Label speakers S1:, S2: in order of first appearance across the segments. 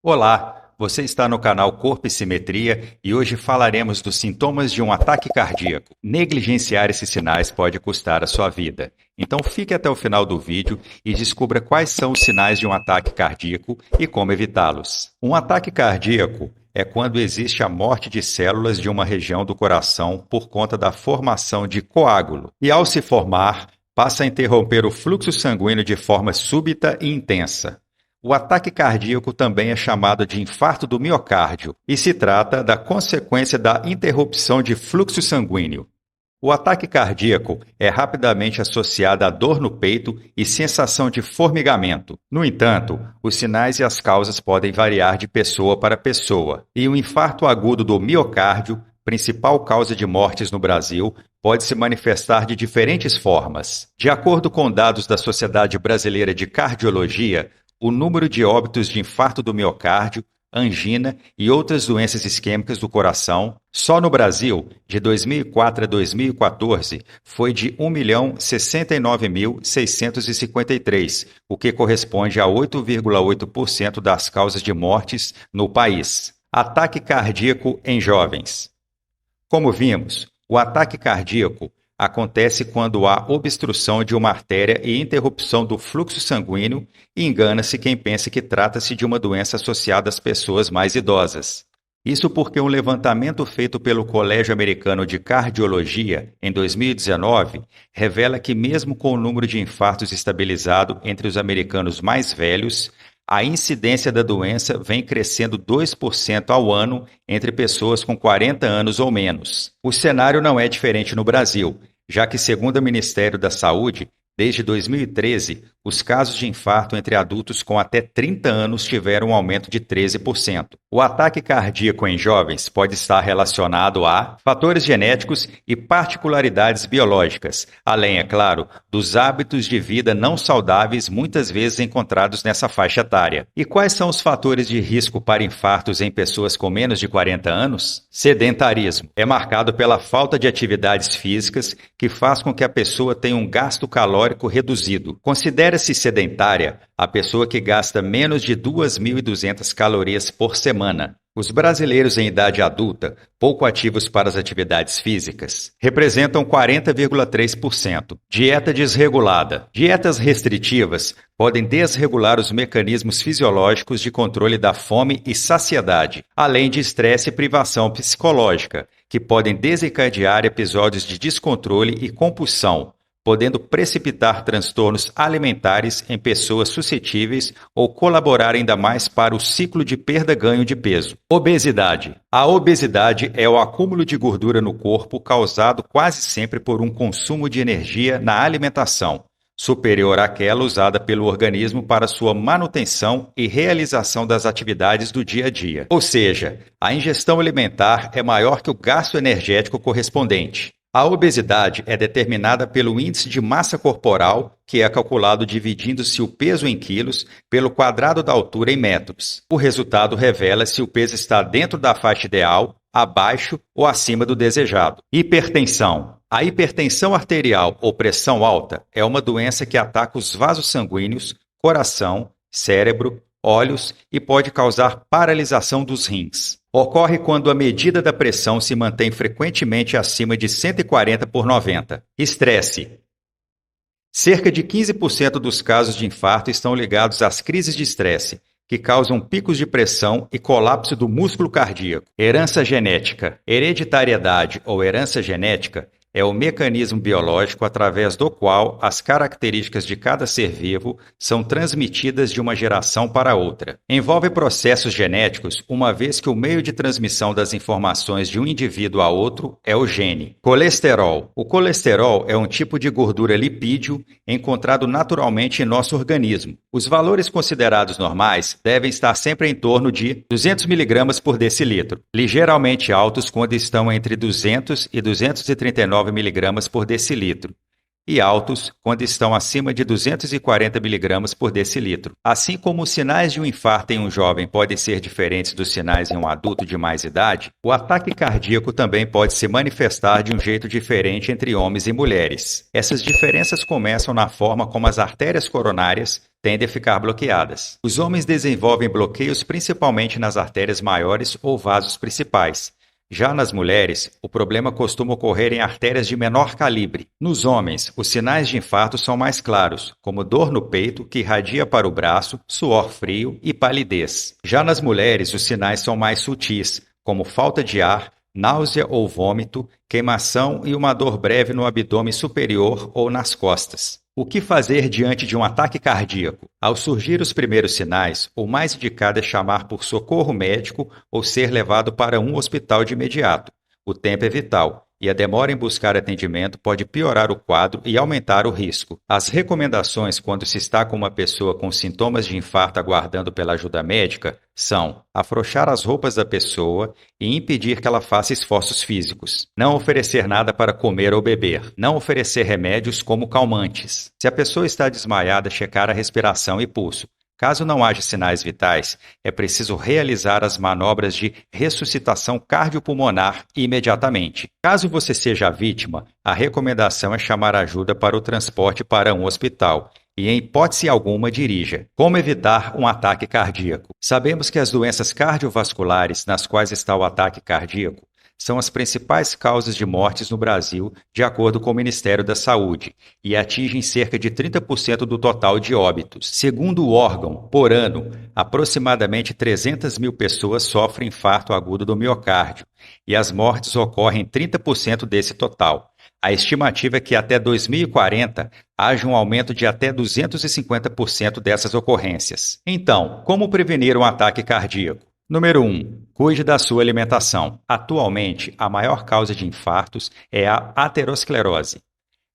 S1: Olá, você está no canal Corpo e Simetria e hoje falaremos dos sintomas de um ataque cardíaco. Negligenciar esses sinais pode custar a sua vida. Então fique até o final do vídeo e descubra quais são os sinais de um ataque cardíaco e como evitá-los. Um ataque cardíaco é quando existe a morte de células de uma região do coração por conta da formação de coágulo. E ao se formar, passa a interromper o fluxo sanguíneo de forma súbita e intensa. O ataque cardíaco também é chamado de infarto do miocárdio e se trata da consequência da interrupção de fluxo sanguíneo. O ataque cardíaco é rapidamente associado à dor no peito e sensação de formigamento. No entanto, os sinais e as causas podem variar de pessoa para pessoa, e o infarto agudo do miocárdio, principal causa de mortes no Brasil, pode se manifestar de diferentes formas. De acordo com dados da Sociedade Brasileira de Cardiologia, o número de óbitos de infarto do miocárdio, angina e outras doenças isquêmicas do coração, só no Brasil, de 2004 a 2014, foi de 1.069.653, o que corresponde a 8,8% das causas de mortes no país. Ataque cardíaco em jovens. Como vimos, o ataque cardíaco acontece quando há obstrução de uma artéria e interrupção do fluxo sanguíneo e engana-se quem pensa que trata-se de uma doença associada às pessoas mais idosas. Isso porque um levantamento feito pelo Colégio Americano de Cardiologia, em 2019, revela que mesmo com o número de infartos estabilizado entre os americanos mais velhos, a incidência da doença vem crescendo 2% ao ano entre pessoas com 40 anos ou menos. O cenário não é diferente no Brasil, já que, segundo o Ministério da Saúde, desde 2013, os casos de infarto entre adultos com até 30 anos tiveram um aumento de 13%. O ataque cardíaco em jovens pode estar relacionado a fatores genéticos e particularidades biológicas, além, é claro, dos hábitos de vida não saudáveis muitas vezes encontrados nessa faixa etária. E quais são os fatores de risco para infartos em pessoas com menos de 40 anos? Sedentarismo é marcado pela falta de atividades físicas que faz com que a pessoa tenha um gasto calórico reduzido. Considere-se sedentária a pessoa que gasta menos de 2.200 calorias por semana. Os brasileiros em idade adulta, pouco ativos para as atividades físicas, representam 40,3%. Dieta desregulada. Dietas restritivas podem desregular os mecanismos fisiológicos de controle da fome e saciedade, além de estresse e privação psicológica, que podem desencadear episódios de descontrole e compulsão, podendo precipitar transtornos alimentares em pessoas suscetíveis ou colaborar ainda mais para o ciclo de perda-ganho de peso. Obesidade. A obesidade é o acúmulo de gordura no corpo causado quase sempre por um consumo de energia na alimentação, superior àquela usada pelo organismo para sua manutenção e realização das atividades do dia a dia. Ou seja, a ingestão alimentar é maior que o gasto energético correspondente. A obesidade é determinada pelo índice de massa corporal, que é calculado dividindo-se o peso em quilos pelo quadrado da altura em metros. O resultado revela se o peso está dentro da faixa ideal, abaixo ou acima do desejado. Hipertensão. A hipertensão arterial ou pressão alta é uma doença que ataca os vasos sanguíneos, coração, cérebro, olhos e pode causar paralisação dos rins. Ocorre quando a medida da pressão se mantém frequentemente acima de 140 por 90. Estresse. Cerca de 15% dos casos de infarto estão ligados às crises de estresse, que causam picos de pressão e colapso do músculo cardíaco. Herança genética. Hereditariedade ou herança genética é o mecanismo biológico através do qual as características de cada ser vivo são transmitidas de uma geração para outra. Envolve processos genéticos, uma vez que o meio de transmissão das informações de um indivíduo a outro é o gene. Colesterol. O colesterol é um tipo de gordura lipídio encontrado naturalmente em nosso organismo. Os valores considerados normais devem estar sempre em torno de 200 mg por decilitro, ligeiramente altos quando estão entre 200 e 239 mg por decilitro, e altos quando estão acima de 240 mg por decilitro. Assim como os sinais de um infarto em um jovem podem ser diferentes dos sinais em um adulto de mais idade, o ataque cardíaco também pode se manifestar de um jeito diferente entre homens e mulheres. Essas diferenças começam na forma como as artérias coronárias tendem a ficar bloqueadas. Os homens desenvolvem bloqueios principalmente nas artérias maiores ou vasos principais. Já nas mulheres, o problema costuma ocorrer em artérias de menor calibre. Nos homens, os sinais de infarto são mais claros, como dor no peito que irradia para o braço, suor frio e palidez. Já nas mulheres, os sinais são mais sutis, como falta de ar, náusea ou vômito, queimação e uma dor breve no abdômen superior ou nas costas. O que fazer diante de um ataque cardíaco? Ao surgir os primeiros sinais, o mais indicado é chamar por socorro médico ou ser levado para um hospital de imediato. O tempo é vital e a demora em buscar atendimento pode piorar o quadro e aumentar o risco. As recomendações quando se está com uma pessoa com sintomas de infarto aguardando pela ajuda médica são afrouxar as roupas da pessoa e impedir que ela faça esforços físicos. Não oferecer nada para comer ou beber. Não oferecer remédios como calmantes. Se a pessoa está desmaiada, checar a respiração e pulso. Caso não haja sinais vitais, é preciso realizar as manobras de ressuscitação cardiopulmonar imediatamente. Caso você seja a vítima, a recomendação é chamar ajuda para o transporte para um hospital e, em hipótese alguma, dirija. Como evitar um ataque cardíaco? Sabemos que as doenças cardiovasculares nas quais está o ataque cardíaco são as principais causas de mortes no Brasil, de acordo com o Ministério da Saúde, e atingem cerca de 30% do total de óbitos. Segundo o órgão, por ano, aproximadamente 300 mil pessoas sofrem infarto agudo do miocárdio, e as mortes ocorrem em 30% desse total. A estimativa é que até 2040 haja um aumento de até 250% dessas ocorrências. Então, como prevenir um ataque cardíaco? Número 1. Cuide da sua alimentação. Atualmente, a maior causa de infartos é a aterosclerose.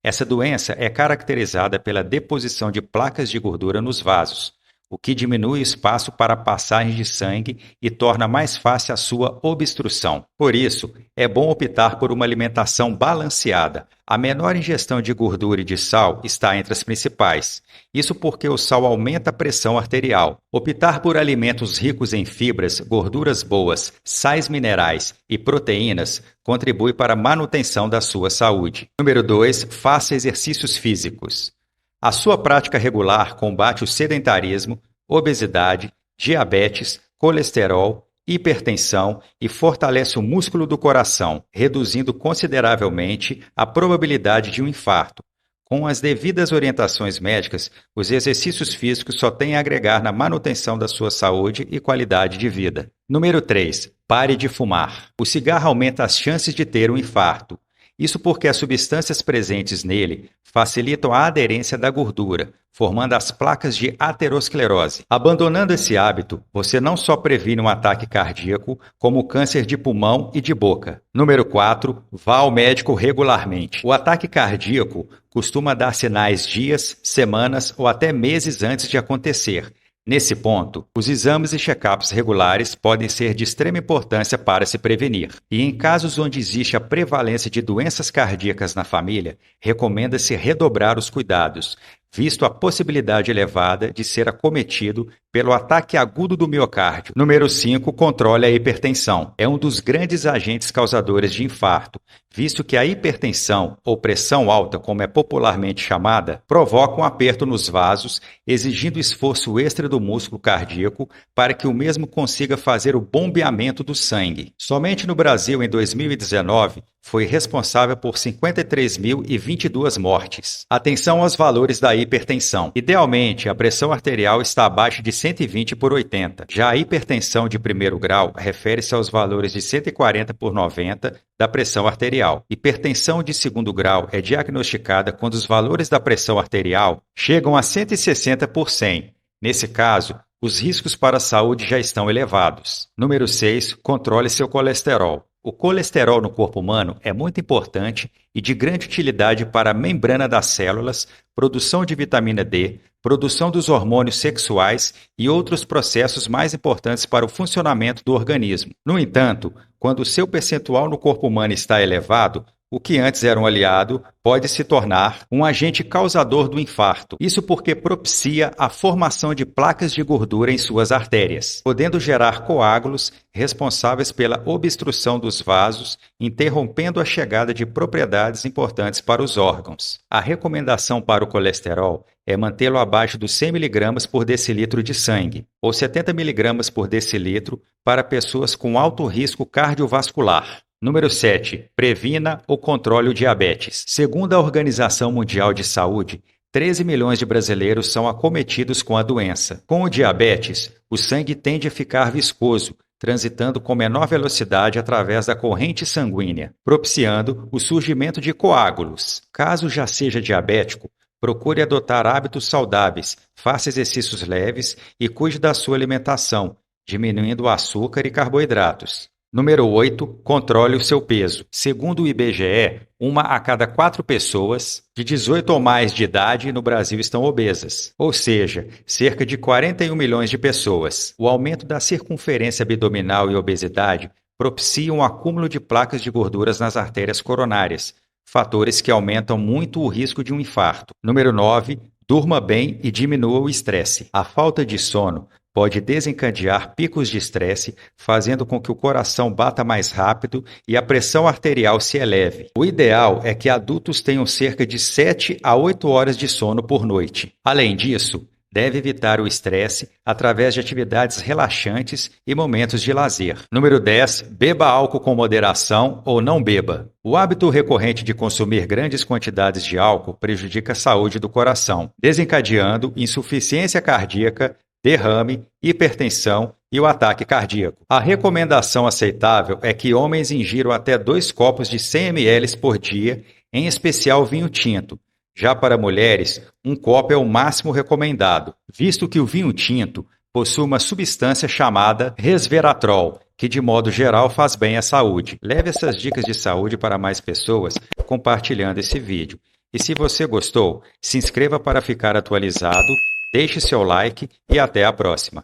S1: Essa doença é caracterizada pela deposição de placas de gordura nos vasos, o que diminui o espaço para a passagem de sangue e torna mais fácil a sua obstrução. Por isso, é bom optar por uma alimentação balanceada. A menor ingestão de gordura e de sal está entre as principais. Isso porque o sal aumenta a pressão arterial. Optar por alimentos ricos em fibras, gorduras boas, sais minerais e proteínas contribui para a manutenção da sua saúde. Número 2. Faça exercícios físicos. A sua prática regular combate o sedentarismo, obesidade, diabetes, colesterol, hipertensão e fortalece o músculo do coração, reduzindo consideravelmente a probabilidade de um infarto. Com as devidas orientações médicas, os exercícios físicos só têm a agregar na manutenção da sua saúde e qualidade de vida. Número 3. Pare de fumar. O cigarro aumenta as chances de ter um infarto. Isso porque as substâncias presentes nele facilitam a aderência da gordura, formando as placas de aterosclerose. Abandonando esse hábito, você não só previne um ataque cardíaco, como câncer de pulmão e de boca. Número 4. Vá ao médico regularmente. O ataque cardíaco costuma dar sinais dias, semanas ou até meses antes de acontecer. Nesse ponto, os exames e check-ups regulares podem ser de extrema importância para se prevenir. E em casos onde existe a prevalência de doenças cardíacas na família, recomenda-se redobrar os cuidados, visto a possibilidade elevada de ser acometido pelo ataque agudo do miocárdio. Número 5. Controle a hipertensão. É um dos grandes agentes causadores de infarto, visto que a hipertensão, ou pressão alta, como é popularmente chamada, provoca um aperto nos vasos, exigindo esforço extra do músculo cardíaco para que o mesmo consiga fazer o bombeamento do sangue. Somente no Brasil, em 2019, foi responsável por 53.022 mortes. Atenção aos valores da hipertensão. Idealmente, a pressão arterial está abaixo de 120 por 80. Já a hipertensão de primeiro grau refere-se aos valores de 140 por 90 da pressão arterial. Hipertensão de segundo grau é diagnosticada quando os valores da pressão arterial chegam a 160 por 100. Nesse caso, os riscos para a saúde já estão elevados. Número 6. Controle seu colesterol. O colesterol no corpo humano é muito importante e de grande utilidade para a membrana das células, produção de vitamina D, produção dos hormônios sexuais e outros processos mais importantes para o funcionamento do organismo. No entanto, quando o seu percentual no corpo humano está elevado, O que antes era um aliado pode se tornar um agente causador do infarto. Isso porque propicia a formação de placas de gordura em suas artérias, podendo gerar coágulos responsáveis pela obstrução dos vasos, interrompendo a chegada de propriedades importantes para os órgãos. A recomendação para o colesterol é mantê-lo abaixo dos 100 mg por decilitro de sangue, ou 70 mg por decilitro para pessoas com alto risco cardiovascular. Número 7. Previna ou controle o diabetes. Segundo a Organização Mundial de Saúde, 13 milhões de brasileiros são acometidos com a doença. Com o diabetes, o sangue tende a ficar viscoso, transitando com menor velocidade através da corrente sanguínea, propiciando o surgimento de coágulos. Caso já seja diabético, procure adotar hábitos saudáveis, faça exercícios leves e cuide da sua alimentação, diminuindo o açúcar e carboidratos. Número 8. Controle o seu peso. Segundo o IBGE, 1 a cada 4 pessoas de 18 ou mais de idade no Brasil estão obesas, ou seja, cerca de 41 milhões de pessoas. O aumento da circunferência abdominal e obesidade propiciam um acúmulo de placas de gorduras nas artérias coronárias, fatores que aumentam muito o risco de um infarto. Número 9. Durma bem e diminua o estresse. A falta de sono pode desencadear picos de estresse, fazendo com que o coração bata mais rápido e a pressão arterial se eleve. O ideal é que adultos tenham cerca de 7 a 8 horas de sono por noite. Além disso, deve evitar o estresse através de atividades relaxantes e momentos de lazer. Número 10. Beba álcool com moderação ou não beba. O hábito recorrente de consumir grandes quantidades de álcool prejudica a saúde do coração, desencadeando insuficiência cardíaca, derrame, hipertensão e o ataque cardíaco. A recomendação aceitável é que homens ingiram até 2 copos de 100 ml por dia, em especial vinho tinto. Já para mulheres, 1 copo é o máximo recomendado, visto que o vinho tinto possui uma substância chamada resveratrol, que de modo geral faz bem à saúde. Leve essas dicas de saúde para mais pessoas compartilhando esse vídeo. E se você gostou, se inscreva para ficar atualizado, deixe seu like e até a próxima.